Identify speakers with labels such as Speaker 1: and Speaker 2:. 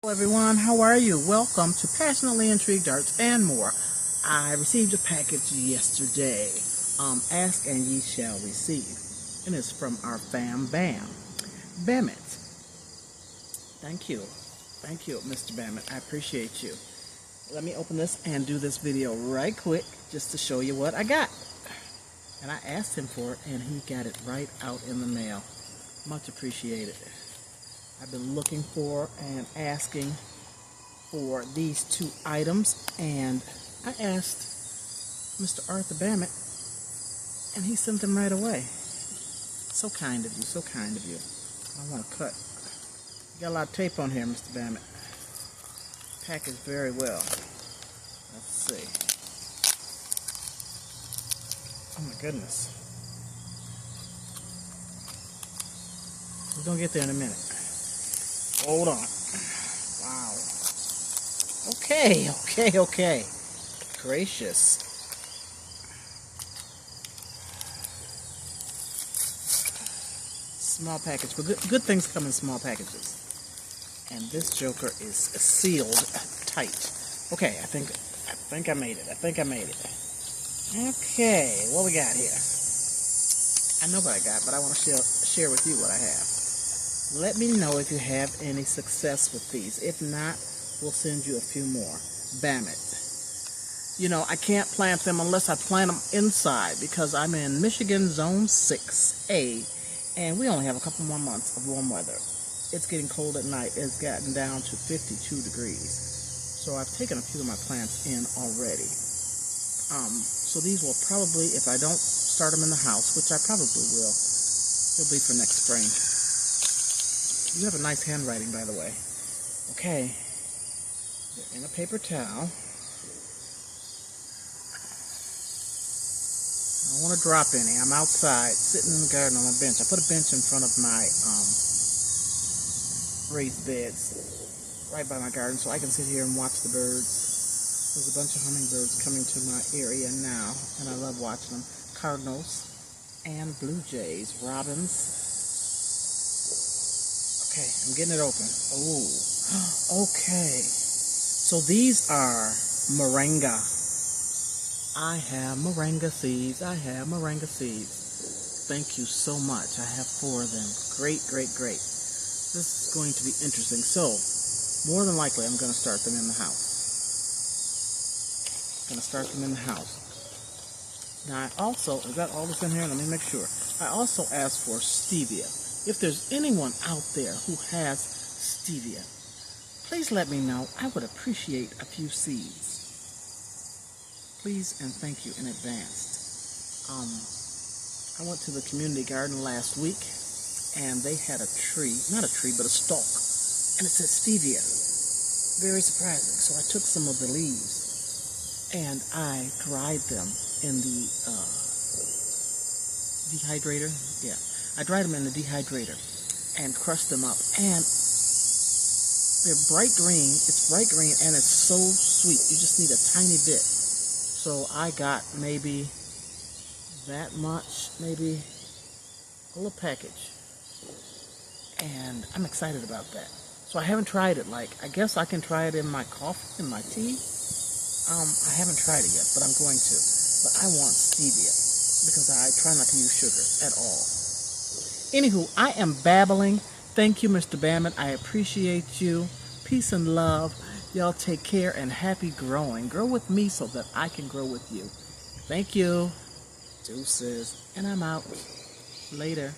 Speaker 1: Hello everyone, how are you? Welcome to Passionately Intrigued Arts and More. I received a package yesterday. Ask and ye shall receive. And it's from our fam Bammitt. Thank you, Mr. Bammitt. I appreciate you. Let me open this and do this video right quick just to show you what I got. And I asked him for it and he got it right out in the mail. Much appreciated. I've been looking for and asking for these two items, and I asked Mr. Arthur Bammitt, and he sent them right away. So kind of you, so kind of you. I want to cut. You got a lot of tape on here, Mr. Bammitt. Packaged very well. Let's see. Oh my goodness. We're going to get there in a minute. Hold on. Wow. Okay. Gracious. Small package, but good things come in small packages. And this joker is sealed tight. Okay, I think I made it. Okay, what we got here? I know what I got, but I want to share with you what I have. Let me know if you have any success with these. If not, we'll send you a few more. Bammitt. You know, I can't plant them unless I plant them inside because I'm in Michigan Zone 6A and we only have a couple more months of warm weather. It's getting cold at night. It's gotten down to 52 degrees. So I've taken a few of my plants in already. So these will probably, if I don't start them in the house, which I probably will, they'll be for next spring. You have a nice handwriting, by the way. Okay. They're in a paper towel. I don't want to drop any. I'm outside, sitting in the garden on a bench. I put a bench in front of my raised beds right by my garden so I can sit here and watch the birds. There's a bunch of hummingbirds coming to my area now, and I love watching them. Cardinals and blue jays, robins. Okay, I'm getting it open. Oh, okay. So these are moringa. I have moringa seeds. Thank you so much. I have 4 of them. Great. This is going to be interesting. So, more than likely, I'm going to start them in the house. Now, I also, is that all that's in here? Let me make sure. I also asked for stevia. If there's anyone out there who has stevia, please let me know. I would appreciate a few seeds. Please and thank you in advance. I went to the community garden last week, and they had a tree, not a tree, but a stalk, and it said stevia. Very surprising. So I took some of the leaves, and I dried them in the dehydrator. Yeah. I dried them in the dehydrator and crushed them up, and they're bright green. It's bright green and it's so sweet. You just need a tiny bit. So I got maybe that much, maybe a little package, and I'm excited about that. So I haven't tried it. I guess I can try it in my coffee, in my tea. I haven't tried it yet, but I'm going to. But I want stevia because I try not to use sugar at all. Anywho, I am babbling. Thank you, Mr. Bammitt. I appreciate you. Peace and love. Y'all take care and happy growing. Grow with me so that I can grow with you. Thank you. Deuces. And I'm out. Later.